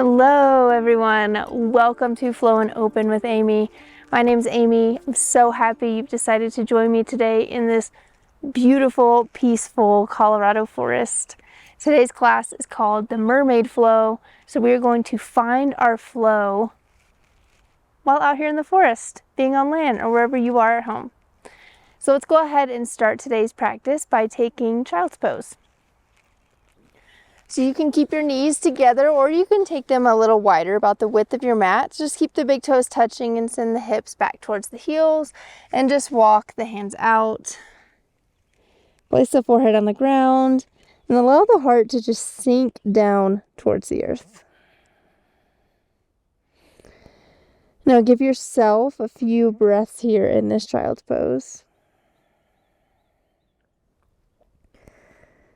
Hello everyone, welcome to Flow and Open with Amy. My name's Amy. I'm so happy you've decided to join me today in this beautiful, peaceful Colorado forest. Today's class is called the Mermaid Flow, so we are going to find our flow while out here in the forest, being on land or wherever you are at home. So let's go ahead and start today's practice by taking child's pose. So you can keep your knees together or you can take them a little wider, about the width of your mat. Just keep the big toes touching and send the hips back towards the heels and just walk the hands out. Place the forehead on the ground and allow the heart to just sink down towards the earth. Now give yourself a few breaths here in this child's pose.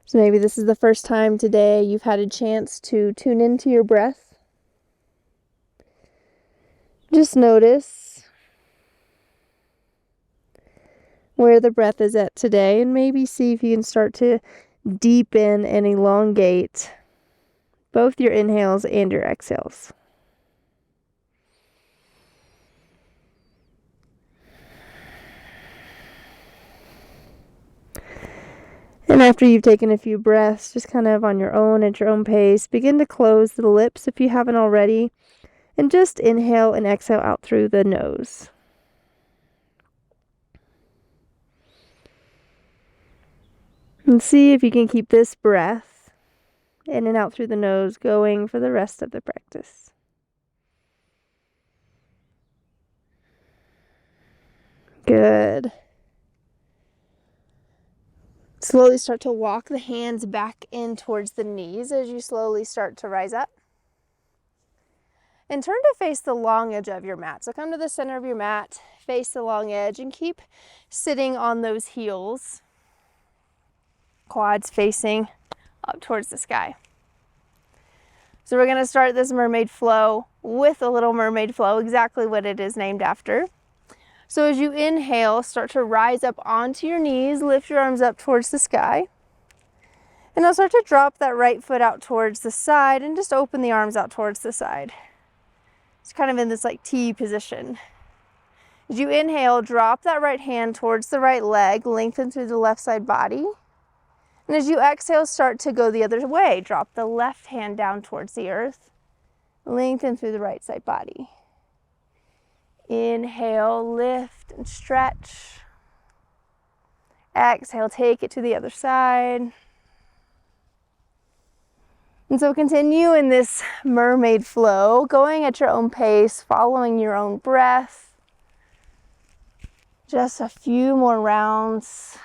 So maybe this is the first time today you've had a chance to tune into your breath. Just notice where the breath is at today and maybe see if you can start to deepen and elongate both your inhales and your exhales. And after you've taken a few breaths, just kind of on your own, at your own pace, begin to close the lips if you haven't already, and just inhale and exhale out through the nose. And see if you can keep this breath in and out through the nose going for the rest of the practice. Good. Slowly start to walk the hands back in towards the knees as you slowly start to rise up. And turn to face the long edge of your mat. So come to the center of your mat, face the long edge, and keep sitting on those heels. Quads facing up towards the sky. So we're going to start this mermaid flow with a little mermaid flow, exactly what it is named after. So as you inhale, start to rise up onto your knees, lift your arms up towards the sky. And now start to drop that right foot out towards the side and just open the arms out towards the side. It's kind of in this like T position. As you inhale, drop that right hand towards the right leg, lengthen through the left side body. And as you exhale, start to go the other way. Drop the left hand down towards the earth, lengthen through the right side body. Inhale, lift and stretch. Exhale, take it to the other side. And so continue in this mermaid flow, going at your own pace, following your own breath. Just a few more rounds.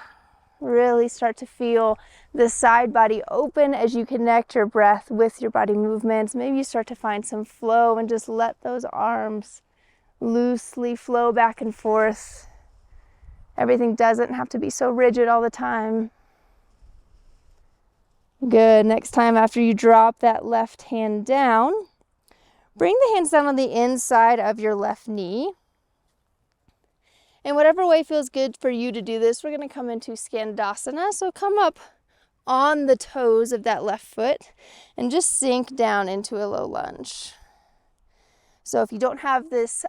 Really start to feel the side body open as you connect your breath with your body movements. Maybe you start to find some flow and just let those arms loosely flow back and forth. Everything doesn't have to be so rigid all the time. Good. Next time, after you drop that left hand down, bring the hands down on the inside of your left knee. And whatever way feels good for you to do this, we're going to come into Skandasana. So come up on the toes of that left foot and just sink down into a low lunge. So if you don't have this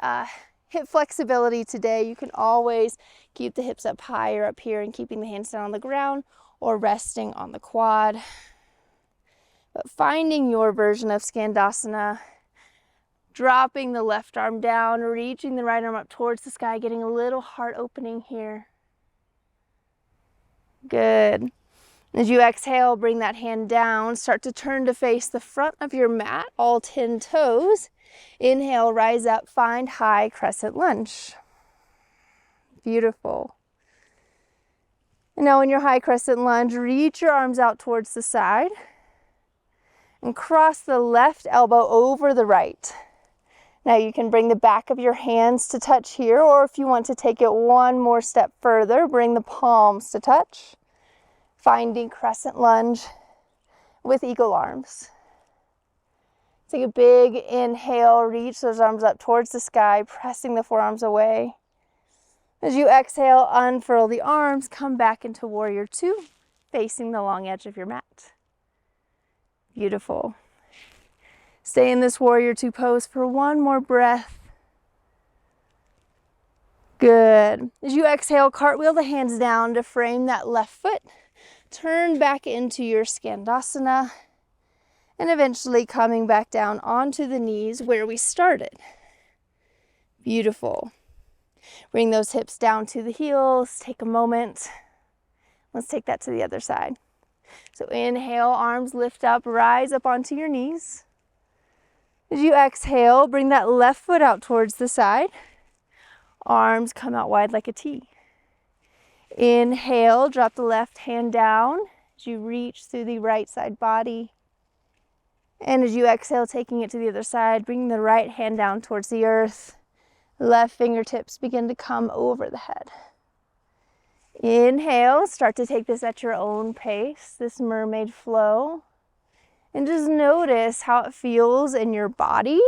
hip flexibility today, you can always keep the hips up higher up here and keeping the hands down on the ground or resting on the quad. But finding your version of Skandasana, dropping the left arm down, reaching the right arm up towards the sky, getting a little heart opening here. Good. As you exhale, bring that hand down, start to turn to face the front of your mat, all 10 toes. Inhale, rise up, find high crescent lunge. Beautiful. And now in your high crescent lunge, reach your arms out towards the side and cross the left elbow over the right. Now you can bring the back of your hands to touch here, or if you want to take it one more step further, bring the palms to touch, finding crescent lunge with eagle arms. Take a big inhale, reach those arms up towards the sky, pressing the forearms away. As you exhale, unfurl the arms, come back into Warrior Two, facing the long edge of your mat. Beautiful. Stay in this warrior two pose for one more breath. Good. As you exhale, cartwheel the hands down to frame that left foot. Turn back into your skandasana, and eventually coming back down onto the knees where we started. Beautiful. Bring those hips down to the heels. Take a moment. Let's take that to the other side. So inhale, arms lift up, rise up onto your knees. As you exhale, bring that left foot out towards the side. Arms come out wide like a T. Inhale, drop the left hand down as you reach through the right side body. And as you exhale, taking it to the other side, bring the right hand down towards the earth. Left fingertips begin to come over the head. Inhale, start to take this at your own pace, this mermaid flow. And just notice how it feels in your body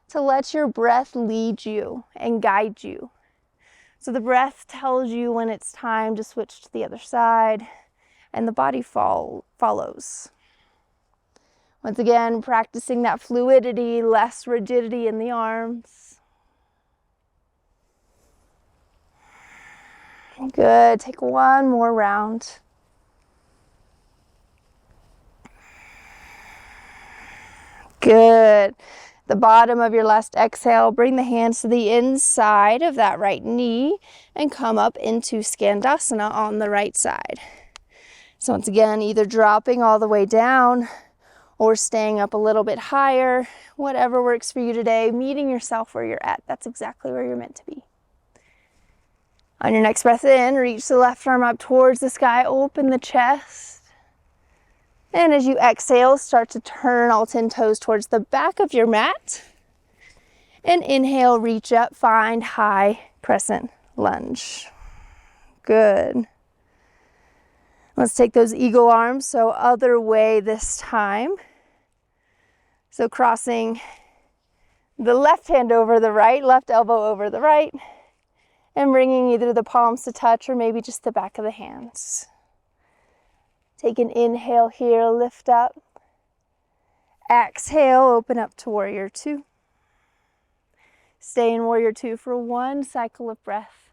to let your breath lead you and guide you. So the breath tells you when it's time to switch to the other side, and the body follows. Once again, practicing that fluidity, less rigidity in the arms. Good. Take one more round. Good. The bottom of your last exhale, bring the hands to the inside of that right knee and come up into skandasana on the right side. So once again, either dropping all the way down or staying up a little bit higher, whatever works for you today, meeting yourself where you're at. That's exactly where you're meant to be. On your next breath in, reach the left arm up towards the sky, open the chest. And as you exhale, start to turn all 10 toes towards the back of your mat. And inhale, reach up, find high crescent lunge. Good. Let's take those eagle arms, so other way this time. So crossing the left hand over the right, left elbow over the right, and bringing either the palms to touch or maybe just the back of the hands. Take an inhale here, lift up. Exhale, open up to warrior two. Stay in warrior two for one cycle of breath.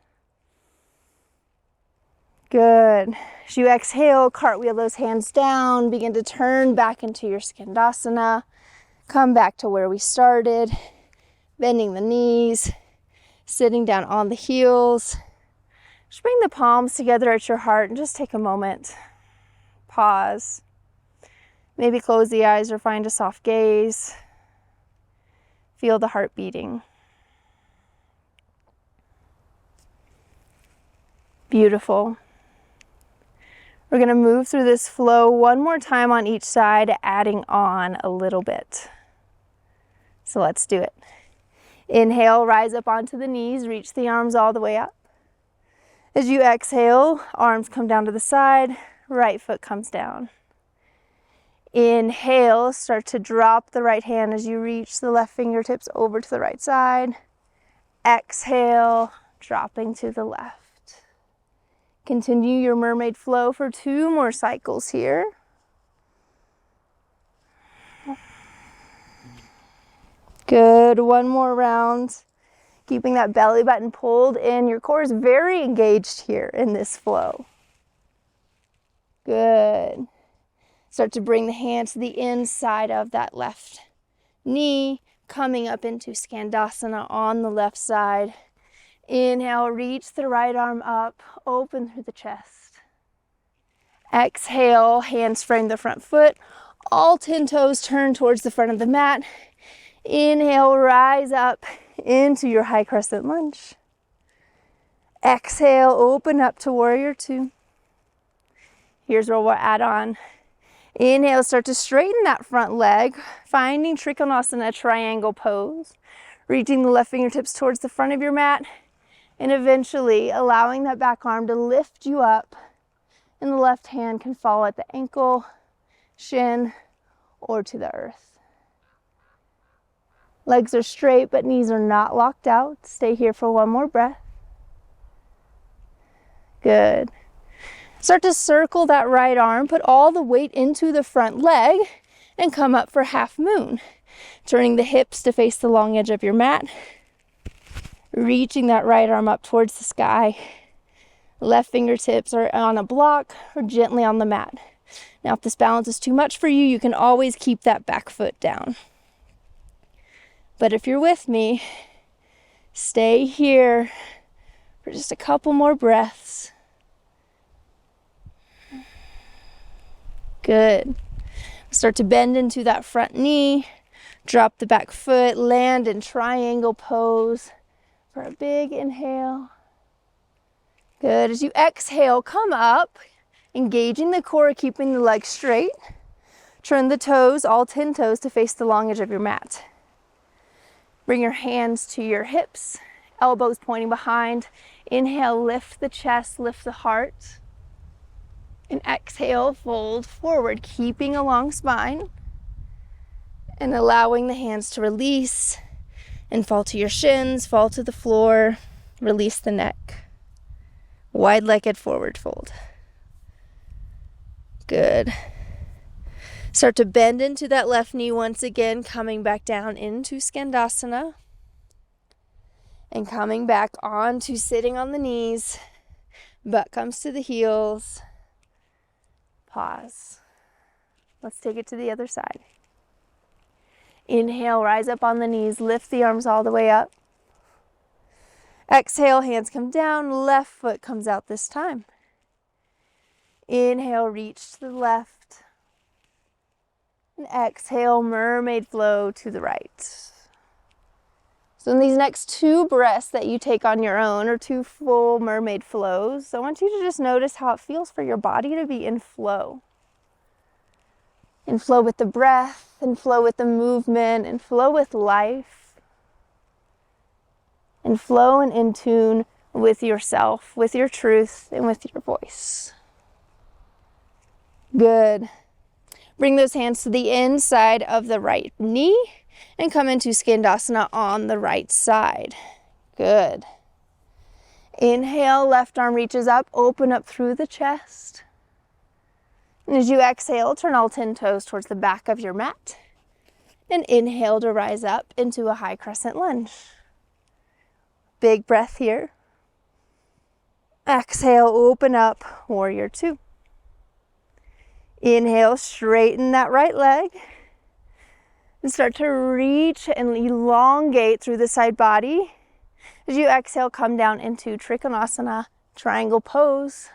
Good. As you exhale, cartwheel those hands down, begin to turn back into your skandasana. Come back to where we started, bending the knees, sitting down on the heels. Just bring the palms together at your heart and just take a moment. Pause. Maybe close the eyes or find a soft gaze. Feel the heart beating. Beautiful. We're going to move through this flow one more time on each side, adding on a little bit. So let's do it. Inhale, rise up onto the knees, reach the arms all the way up. As you exhale, arms come down to the side, right foot comes down. Inhale, start to drop the right hand as you reach the left fingertips over to the right side. Exhale, dropping to the left. Continue your mermaid flow for 2 more cycles here. Good, one more round. Keeping that belly button pulled in. Your core is very engaged here in this flow. Good. Start to bring the hands to the inside of that left knee, coming up into skandasana on the left side. Inhale, reach the right arm up, open through the chest. Exhale, hands frame the front foot. All 10 toes turn towards the front of the mat. Inhale, rise up into your high crescent lunge. Exhale, open up to warrior two. Here's where we'll add on. Inhale, start to straighten that front leg, finding Trikonasana triangle pose, reaching the left fingertips towards the front of your mat, and eventually allowing that back arm to lift you up, and the left hand can fall at the ankle, shin, or to the earth. Legs are straight, but knees are not locked out. Stay here for one more breath. Good. Start to circle that right arm, put all the weight into the front leg, and come up for half moon. Turning the hips to face the long edge of your mat. Reaching that right arm up towards the sky. Left fingertips are on a block or gently on the mat. Now, if this balance is too much for you, you can always keep that back foot down. But if you're with me, stay here for just a couple more breaths. Good. Start to bend into that front knee. Drop the back foot, land in triangle pose for a big inhale. Good. As you exhale, come up, engaging the core, keeping the legs straight. Turn the toes, all 10 toes, to face the long edge of your mat. Bring your hands to your hips, elbows pointing behind. Inhale, lift the chest, lift the heart. And exhale, fold forward, keeping a long spine. And allowing the hands to release and fall to your shins, fall to the floor, release the neck. Wide-legged forward fold. Good. Start to bend into that left knee once again, coming back down into Skandasana. And coming back onto sitting on the knees. Butt comes to the heels. Pause. Let's take it to the other side. Inhale, rise up on the knees, lift the arms all the way up. Exhale, hands come down, left foot comes out this time. Inhale, reach to the left. And exhale, mermaid flow to the right. So in these next 2 breaths that you take on your own, or 2 full mermaid flows, I want you to just notice how it feels for your body to be in flow. In flow with the breath, in flow with the movement, in flow with life. In flow and in tune with yourself, with your truth, and with your voice. Good. Bring those hands to the inside of the right knee and come into Skandasana on the right side. Good. Inhale, left arm reaches up, open up through the chest. And as you exhale, turn all 10 toes towards the back of your mat. And inhale to rise up into a high crescent lunge. Big breath here. Exhale, open up, warrior 2. Inhale, straighten that right leg. And start to reach and elongate through the side body. As you exhale, come down into Trikonasana, triangle pose.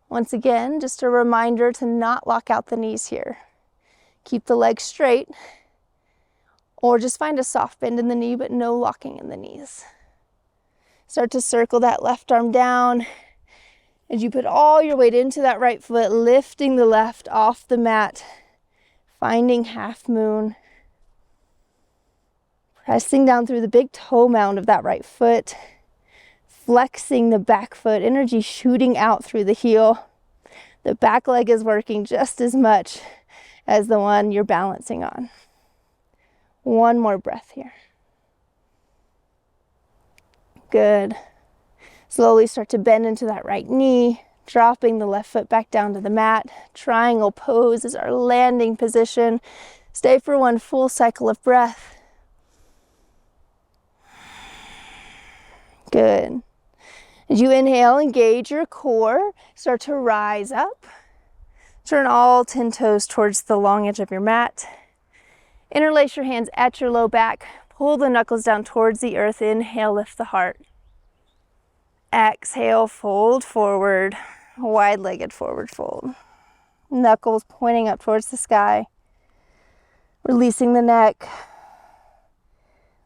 Once again, just a reminder to not lock out the knees here. Keep the legs straight, or just find a soft bend in the knee, but no locking in the knees. Start to circle that left arm down as you put all your weight into that right foot, lifting the left off the mat, finding half moon. Pressing down through the big toe mound of that right foot. Flexing the back foot, energy shooting out through the heel. The back leg is working just as much as the one you're balancing on. One more breath here. Good. Slowly start to bend into that right knee, dropping the left foot back down to the mat. Triangle pose is our landing position. Stay for one full cycle of breath. Good. As you inhale, engage your core. Start to rise up. Turn all 10 toes towards the long edge of your mat. Interlace your hands at your low back. Pull the knuckles down towards the earth. Inhale, lift the heart. Exhale, fold forward. Wide-legged forward fold. Knuckles pointing up towards the sky. Releasing the neck.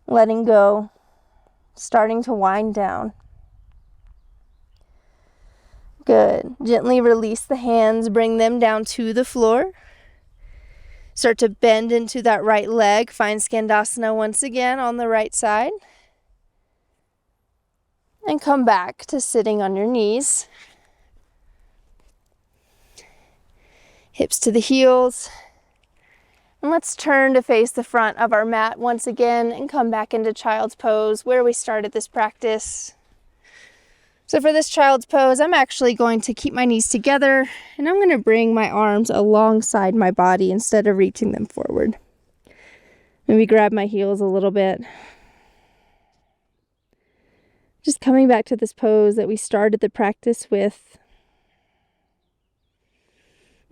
Letting go. Starting to wind down. Good. Gently release the hands, bring them down to the floor. Start to bend into that right leg. Find Skandasana once again on the right side. And come back to sitting on your knees. Hips to the heels. And let's turn to face the front of our mat once again and come back into child's pose where we started this practice. So for this child's pose, I'm actually going to keep my knees together and I'm going to bring my arms alongside my body instead of reaching them forward. Maybe grab my heels a little bit. Just coming back to this pose that we started the practice with.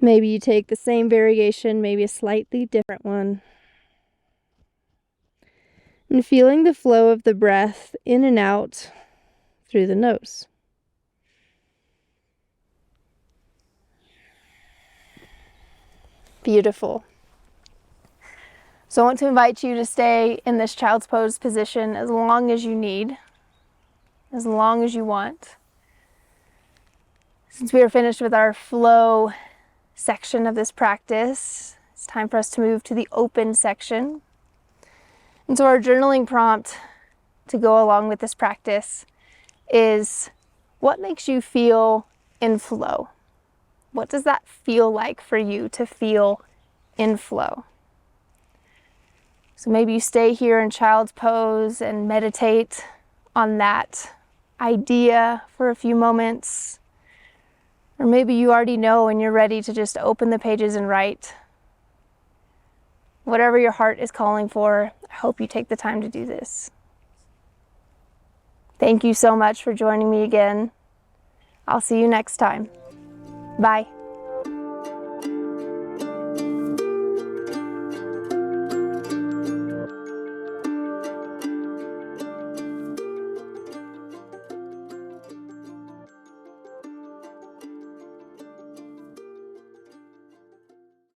Maybe you take the same variation, maybe a slightly different one. And feeling the flow of the breath in and out through the nose. Beautiful. So I want to invite you to stay in this child's pose position as long as you need, as long as you want. Since we are finished with our flow section of this practice, it's time for us to move to the open section. And so our journaling prompt to go along with this practice is, what makes you feel in flow? What does that feel like for you to feel in flow? So maybe you stay here in child's pose and meditate on that idea for a few moments. Or maybe you already know and you're ready to just open the pages and write. Whatever your heart is calling for, I hope you take the time to do this. Thank you so much for joining me again. I'll see you next time. Bye.